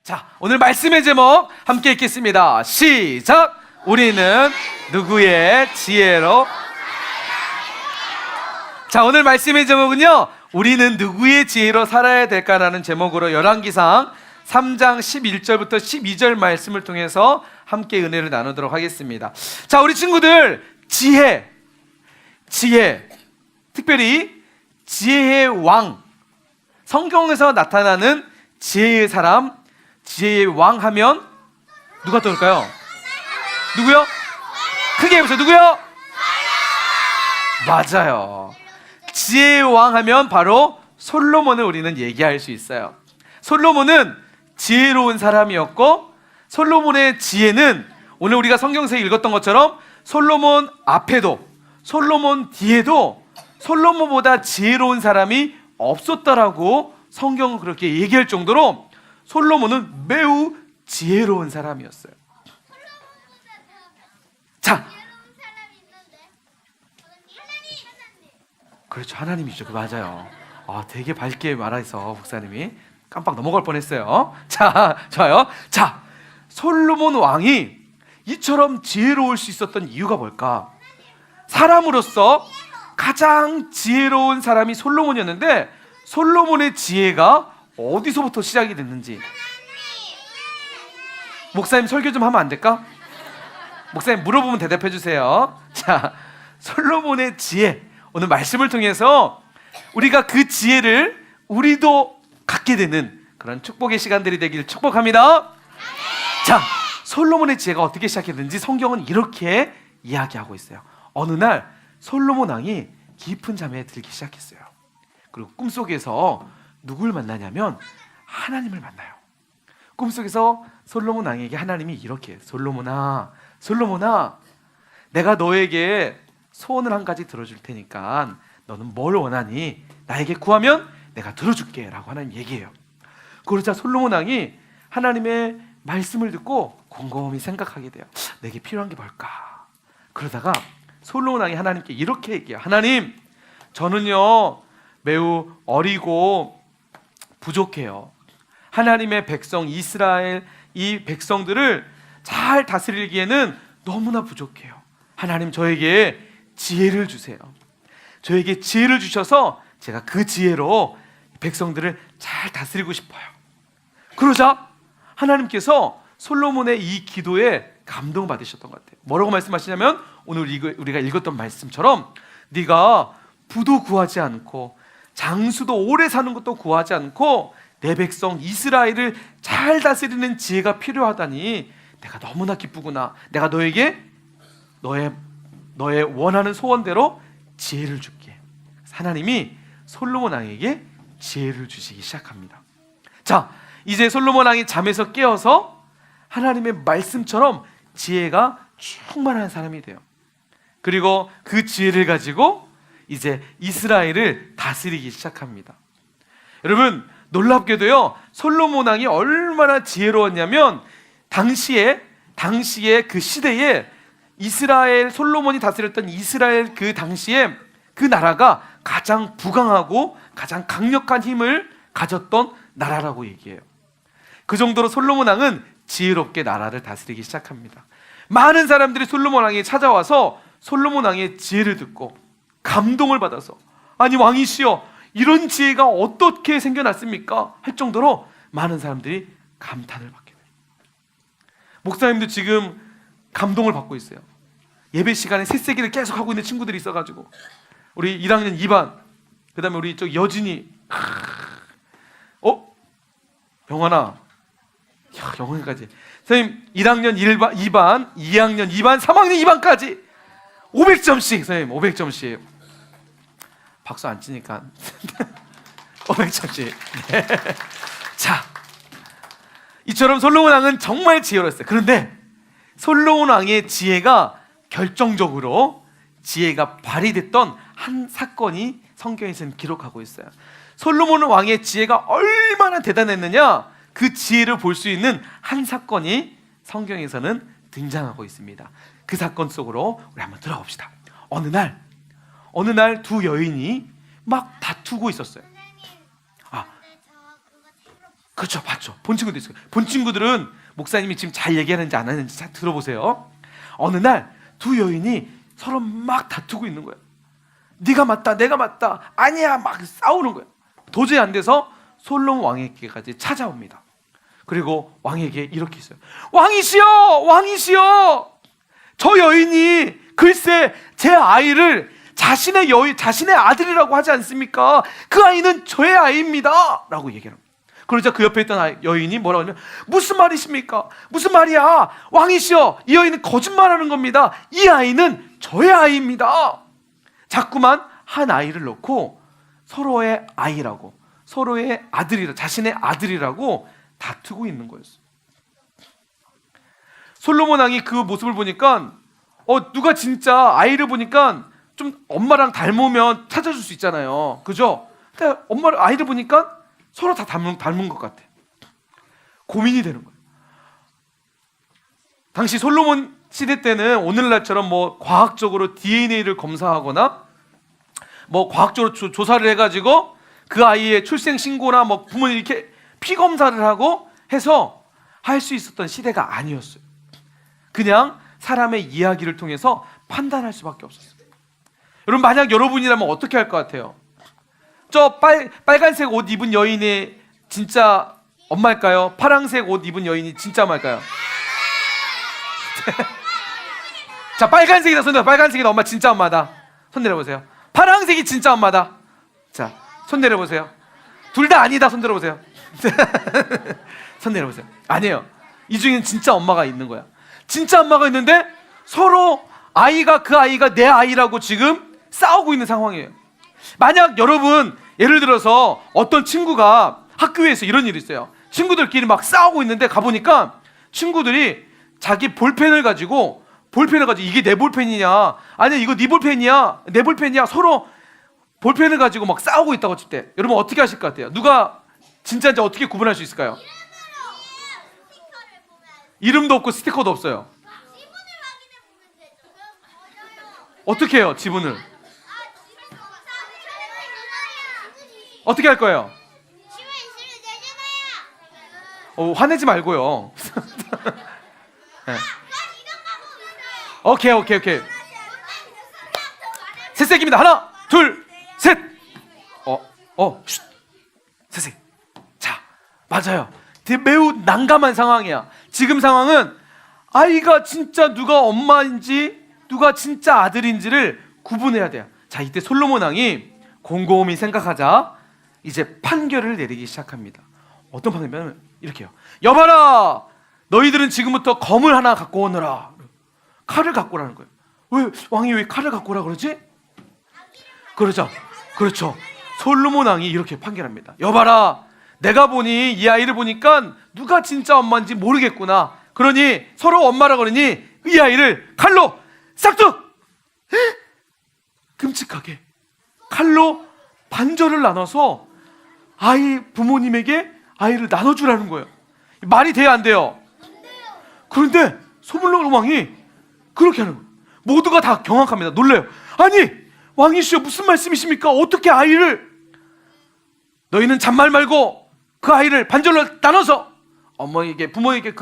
자, 오늘 말씀의 제목 함께 읽겠습니다. 시작! 우리는 누구의 지혜로? 자, 오늘 말씀의 제목은요, 우리는 누구의 지혜로 살아야 될까라는 제목으로 열왕기상 3장 11절부터 12절 말씀을 통해서 함께 은혜를 나누도록 하겠습니다. 자, 우리 친구들, 지혜, 특별히 지혜의 왕, 성경에서 나타나는 지혜의 사람, 지혜의 왕 하면 누가 떠올까요? 누구요? 크게 해보세요. 누구요? 맞아요. 지혜의 왕 하면 바로 솔로몬을 우리는 얘기할 수 있어요. 솔로몬은 지혜로운 사람이었고, 솔로몬의 지혜는 오늘 우리가 성경에서 읽었던 것처럼 솔로몬 앞에도 솔로몬 뒤에도 솔로몬보다 지혜로운 사람이 없었다라고 성경은 그렇게 얘기할 정도로 솔로몬은 매우 지혜로운 사람이었어요. 자, 그렇죠, 하나님이죠. 맞아요. 되게 밝게 말해서 목사님이 깜빡 넘어갈 뻔했어요. 자, 좋아요. 자, 솔로몬 왕이 이처럼 지혜로울 수 있었던 이유가 뭘까? 사람으로서 가장 지혜로운 사람이 솔로몬이었는데, 솔로몬의 지혜가 어디서부터 시작이 됐는지. 목사님 설교 좀 하면 안 될까? 목사님 물어보면 대답해 주세요. 자, 솔로몬의 지혜, 오늘 말씀을 통해서 우리가 그 지혜를 우리도 갖게 되는 그런 축복의 시간들이 되길 축복합니다. 자, 솔로몬의 지혜가 어떻게 시작했는지 성경은 이렇게 이야기하고 있어요. 어느 날 솔로몬 왕이 깊은 잠에 들기 시작했어요. 그리고 꿈속에서 누굴 만나냐면 하나님을 만나요. 꿈속에서 솔로몬 왕에게 하나님이 이렇게, 솔로몬아, 내가 너에게 소원을 한 가지 들어줄 테니까 너는 뭘 원하니? 나에게 구하면 내가 들어줄게 라고 하나님 얘기해요. 그러자 솔로몬 왕이 하나님의 말씀을 듣고 곰곰이 생각하게 돼요. 내게 필요한 게 뭘까? 그러다가 솔로몬 왕이 하나님께 이렇게 얘기해요. 하나님, 저는요 매우 어리고 부족해요. 하나님의 백성 이스라엘, 이 백성들을 잘 다스리기에는 너무나 부족해요. 하나님, 저에게 지혜를 주세요. 저에게 지혜를 주셔서 제가 그 지혜로 백성들을 잘 다스리고 싶어요. 그러자 하나님께서 솔로몬의 이 기도에 감동받으셨던 것 같아요. 뭐라고 말씀하시냐면, 오늘 우리가 읽었던 말씀처럼 네가 부도 구하지 않고 장수도 오래 사는 것도 구하지 않고 내 백성 이스라엘을 잘 다스리는 지혜가 필요하다니 내가 너무나 기쁘구나. 내가 너에게 너의 원하는 소원대로 지혜를 줄게. 하나님이 솔로몬 왕에게 지혜를 주시기 시작합니다. 자, 이제 솔로몬 왕이 잠에서 깨어서 하나님의 말씀처럼 지혜가 충만한 사람이 돼요. 그리고 그 지혜를 가지고 이제 이스라엘을 다스리기 시작합니다. 여러분, 놀랍게도요, 솔로몬 왕이 얼마나 지혜로웠냐면 당시에 그 시대에 이스라엘, 솔로몬이 다스렸던 이스라엘 그 당시에 그 나라가 가장 부강하고 가장 강력한 힘을 가졌던 나라라고 얘기해요. 그 정도로 솔로몬 왕은 지혜롭게 나라를 다스리기 시작합니다. 많은 사람들이 솔로몬 왕에 찾아와서 솔로몬 왕의 지혜를 듣고 감동을 받아서, 아니 왕이시여, 이런 지혜가 어떻게 생겨났습니까? 할 정도로 많은 사람들이 감탄을 받게 돼요. 목사님도 지금 감동을 받고 있어요. 예배 시간에 새세기를 계속 하고 있는 친구들이 있어가지고, 우리 1학년 2반, 그 다음에 우리 저 여진이, 영환아, 영환까지 선생님 1학년 2반, 2학년 2반, 3학년 2반까지 500점씩 선생님 500점씩 박수 안 치니까 500점씩 네. 자, 이처럼 솔로몬 왕은 정말 지혜로웠어요. 그런데 솔로몬 왕의 지혜가 결정적으로 지혜가 발휘됐던 한 사건이 성경에서는 기록하고 있어요. 솔로몬 왕의 지혜가 얼마나 대단했느냐, 그 지혜를 볼 수 있는 한 사건이 성경에서는 등장하고 있습니다. 그 사건 속으로 우리 한번 들어봅시다. 어느 날 두 여인이 막 다투고 있었어요. 그렇죠, 봤죠. 본 친구도 있어요. 본 친구들은 목사님이 지금 잘 얘기하는지 안 하는지 잘 들어보세요. 어느 날 두 여인이 서로 막 다투고 있는 거예요. 네가 맞다, 내가 맞다, 아니야, 막 싸우는 거예요. 도저히 안 돼서 솔로몬 왕에게까지 찾아옵니다. 그리고 왕에게 이렇게 했어요. 왕이시여, 왕이시여, 저 여인이 글쎄 제 아이를 자신의 아들이라고 하지 않습니까? 그 아이는 저의 아이입니다 라고 얘기를 합니다. 그러자 그 옆에 있던 여인이 뭐라고 하냐면, 무슨 말이십니까? 무슨 말이야? 왕이시여, 이 여인은 거짓말하는 겁니다. 이 아이는 저의 아이입니다. 자꾸만 한 아이를 놓고 서로의 아이라고, 서로의 아들이라, 자신의 아들이라고 다투고 있는 거였어요. 솔로몬 왕이 그 모습을 보니까 누가 진짜 아이를 보니까 좀 엄마랑 닮으면 찾아줄 수 있잖아요, 그죠? 근데 엄마를, 아이를 보니까 서로 다 닮은 것 같아. 고민이 되는 거예요. 당시 솔로몬 시대 때는 오늘날처럼 뭐 과학적으로 DNA를 검사하거나 뭐 과학적으로 조사를 해가지고 그 아이의 출생 신고나 뭐 부모님 이렇게 피 검사를 하고 해서 할 수 있었던 시대가 아니었어요. 그냥 사람의 이야기를 통해서 판단할 수밖에 없었어요. 여러분, 만약 여러분이라면 어떻게 할 것 같아요? 저 빨간색 옷 입은 여인이 진짜 엄마일까요? 파란색 옷 입은 여인이 진짜 엄마일까요? 자, 빨간색이다 손 들어. 빨간색이다, 엄마 진짜 엄마다. 손 내려보세요. 파란색이 진짜 엄마다. 자, 손 내려보세요. 둘 다 아니다, 손 들어보세요. 손 내려보세요. 아니에요. 이 중에는 진짜 엄마가 있는 거야. 진짜 엄마가 있는데 서로 그 아이가 내 아이라고 지금 싸우고 있는 상황이에요. 만약 여러분, 예를 들어서 어떤 친구가 학교에서 이런 일이 있어요. 친구들끼리 막 싸우고 있는데 가보니까 친구들이 자기 볼펜을 가지고 이게 내 볼펜이냐, 아니 이거 네 볼펜이야, 내 볼펜이야, 서로 볼펜을 가지고 막 싸우고 있다고 칠 때 여러분 어떻게 하실 것 같아요? 누가 진짜인지 어떻게 구분할 수 있을까요? 이름도 없고 스티커도 없어요. 어떻게 해요, 지분을? 어떻게 할 거예요? 화내지 말고요. 네. 오케이. 새색입니다. 하나, 둘, 셋. 새색. 자, 맞아요. 매우 난감한 상황이야. 지금 상황은 아이가 진짜 누가 엄마인지 누가 진짜 아들인지를 구분해야 돼요. 자, 이때 솔로몬 왕이 곰곰이 생각하자 이제 판결을 내리기 시작합니다. 어떤 판결이냐면 이렇게요. 여봐라, 너희들은 지금부터 검을 하나 갖고 오너라. 칼을 갖고 오라는 거예요. 왕이 왜 칼을 갖고 오라 그러지? 그렇죠. 솔로몬 왕이 이렇게 판결합니다. 여봐라, 내가 보니 이 아이를 보니까 누가 진짜 엄마인지 모르겠구나. 그러니 서로 엄마라 그러니 이 아이를 칼로 싹둑! 끔찍하게 칼로 반절을 나눠서 부모님에게 아이를 나눠주라는 거예요. 말이 돼야 안 돼요? 그런데 솔로몬 왕이 그렇게 하는 거예요. 모두가 다 경악합니다. 놀래요. 아니, 왕이시여, 무슨 말씀이십니까? 어떻게 아이를, 너희는 잔말 말고 그 아이를 반절로 나눠서 어머니에게, 부모에게,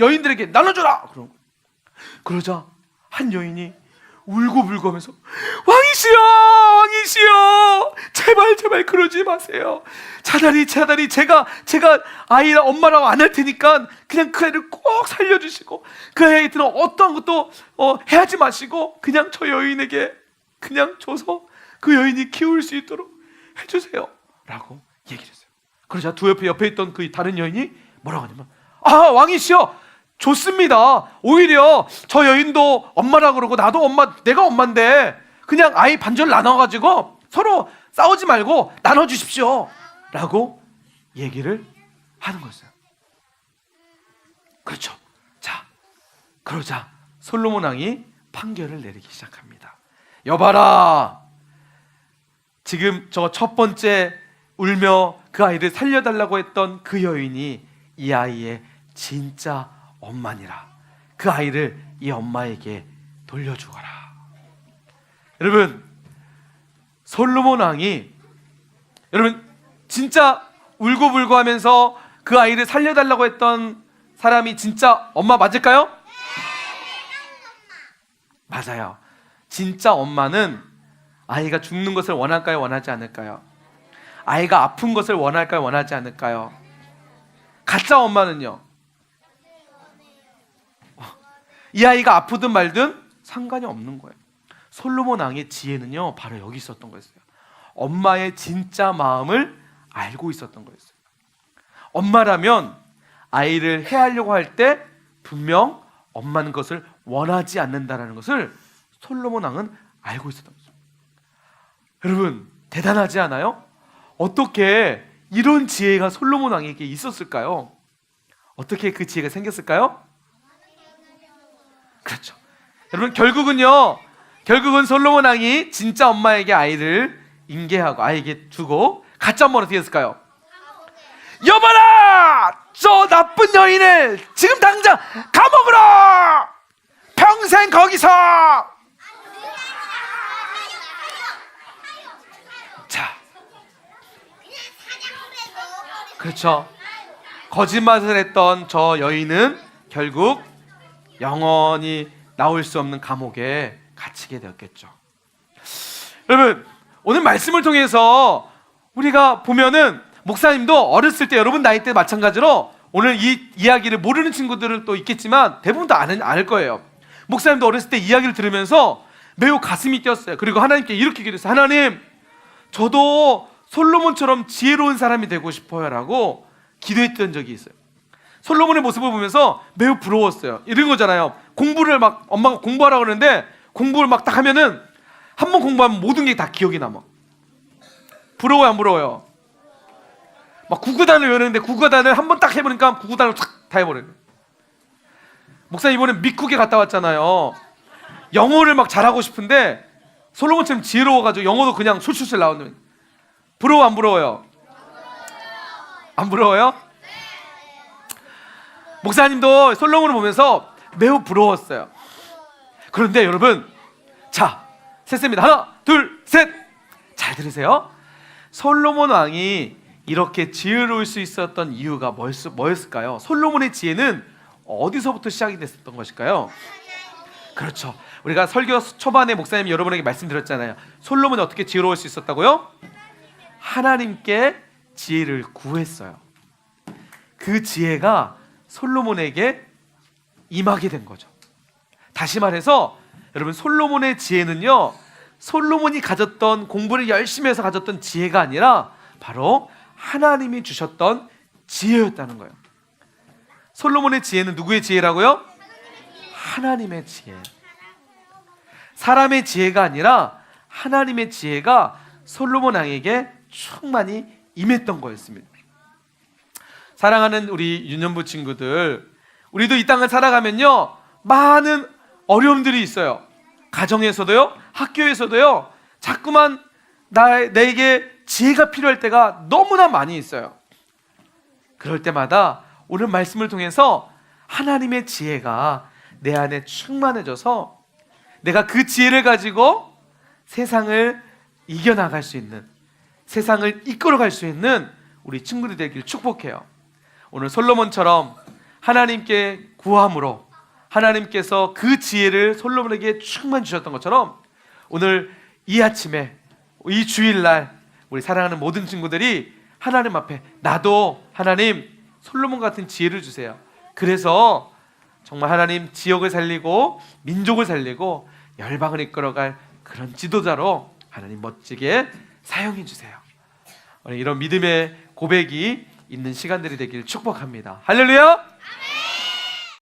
여인들에게 나눠줘라. 그러자 한 여인이 울고불고 하면서, 왕이시여, 제발 그러지 마세요. 차라리 제가 아이랑 엄마라고 안 할 테니까 그냥 그 아이를 꼭 살려주시고 그 아이한테는 어떠한 것도 해하지 마시고 그냥 저 여인에게 그냥 줘서 그 여인이 키울 수 있도록 해주세요 라고 얘기를 했어요. 그러자 옆에 있던 그 다른 여인이 뭐라고 하냐면, 왕이시여, 좋습니다. 오히려 저 여인도 엄마라 그러고 나도 내가 엄마인데 그냥 아이 반절 나눠가지고 서로 싸우지 말고 나눠주십시오 라고 얘기를 하는 거였어요. 그렇죠. 자, 그러자 솔로몬 왕이 판결을 내리기 시작합니다. 여봐라, 지금 저 첫 번째 울며 그 아이를 살려달라고 했던 그 여인이 이 아이의 진짜 엄마니라. 그 아이를 이 엄마에게 돌려주거라. 여러분, 솔로몬 왕이 진짜 울고불고 하면서 그 아이를 살려달라고 했던 사람이 진짜 엄마 맞을까요? 맞아요. 진짜 엄마는 아이가 죽는 것을 원할까요? 원하지 않을까요? 아이가 아픈 것을 원할까요? 원하지 않을까요? 가짜 엄마는요? 이 아이가 아프든 말든 상관이 없는 거예요. 솔로몬 왕의 지혜는요, 바로 여기 있었던 거였어요. 엄마의 진짜 마음을 알고 있었던 거였어요. 엄마라면 아이를 해하려고 할 때 분명 엄마는 그것을 원하지 않는다라는 것을 솔로몬 왕은 알고 있었던 거죠. 여러분, 대단하지 않아요? 어떻게 이런 지혜가 솔로몬 왕에게 있었을까요? 어떻게 그 지혜가 생겼을까요? 그렇죠. 여러분, 결국은 솔로몬 왕이 진짜 엄마에게 아이를 인계하고 아이에게 주고 가짜 엄마는 어떻게 했을까요? 여봐라! 저 나쁜 여인을 지금 당장 감옥으로! 평생 거기서! 자, 그렇죠. 거짓말을 했던 저 여인은 결국 영원히 나올 수 없는 감옥에 갇히게 되었겠죠. 여러분, 오늘 말씀을 통해서 우리가 보면은 목사님도 어렸을 때 여러분 나이 때 마찬가지로 오늘 이 이야기를 모르는 친구들은 또 있겠지만 대부분 다 알 거예요. 목사님도 어렸을 때 이야기를 들으면서 매우 가슴이 뛰었어요. 그리고 하나님께 이렇게 기도했어요. 하나님, 저도 솔로몬처럼 지혜로운 사람이 되고 싶어요 라고 기도했던 적이 있어요. 솔로몬의 모습을 보면서 매우 부러웠어요. 이런 거잖아요. 공부를 막 엄마가 공부하라고 그러는데 공부를 막 딱 하면은 한 번 공부하면 모든 게 다 기억이 남아. 부러워요, 안 부러워요? 막 구구단을 외우는데 구구단을 한 번 딱 해보니까 구구단을 탁 다 해버려요. 목사님 이번에 미국에 갔다 왔잖아요. 영어를 막 잘하고 싶은데 솔로몬처럼 지혜로워가지고 영어도 그냥 술술술 나오는. 부러워, 안 부러워요? 안 부러워요? 목사님도 솔로몬을 보면서 매우 부러웠어요. 그런데 여러분, 자, 셋입니다. 하나, 둘, 셋. 잘 들으세요. 솔로몬 왕이 이렇게 지혜로울 수 있었던 이유가 뭐였을까요? 솔로몬의 지혜는 어디서부터 시작이 됐었던 것일까요? 그렇죠. 우리가 설교 초반에 목사님이 여러분에게 말씀드렸잖아요. 솔로몬이 어떻게 지혜로울 수 있었다고요? 하나님께 지혜를 구했어요. 그 지혜가 솔로몬에게 임하게 된 거죠. 다시 말해서 여러분, 솔로몬의 지혜는요, 솔로몬이 가졌던 공부를 열심히 해서 가졌던 지혜가 아니라 바로 하나님이 주셨던 지혜였다는 거예요. 솔로몬의 지혜는 누구의 지혜라고요? 하나님의 지혜. 사람의 지혜가 아니라 하나님의 지혜가 솔로몬 왕에게 충만히 임했던 거였습니다. 사랑하는 우리 유년부 친구들, 우리도 이 땅을 살아가면요, 많은 어려움들이 있어요. 가정에서도요, 학교에서도요, 자꾸만 내게 지혜가 필요할 때가 너무나 많이 있어요. 그럴 때마다 오늘 말씀을 통해서 하나님의 지혜가 내 안에 충만해져서 내가 그 지혜를 가지고 세상을 이겨나갈 수 있는, 세상을 이끌어갈 수 있는 우리 친구들이 되길 축복해요. 오늘 솔로몬처럼 하나님께 구함으로 하나님께서 그 지혜를 솔로몬에게 충만 주셨던 것처럼 오늘 이 아침에, 이 주일날 우리 사랑하는 모든 친구들이 하나님 앞에 나도 하나님 솔로몬 같은 지혜를 주세요. 그래서 정말 하나님 지역을 살리고 민족을 살리고 열방을 이끌어갈 그런 지도자로 하나님 멋지게 사용해 주세요. 오늘 이런 믿음의 고백이 있는 시간들이 되길 축복합니다. 할렐루야!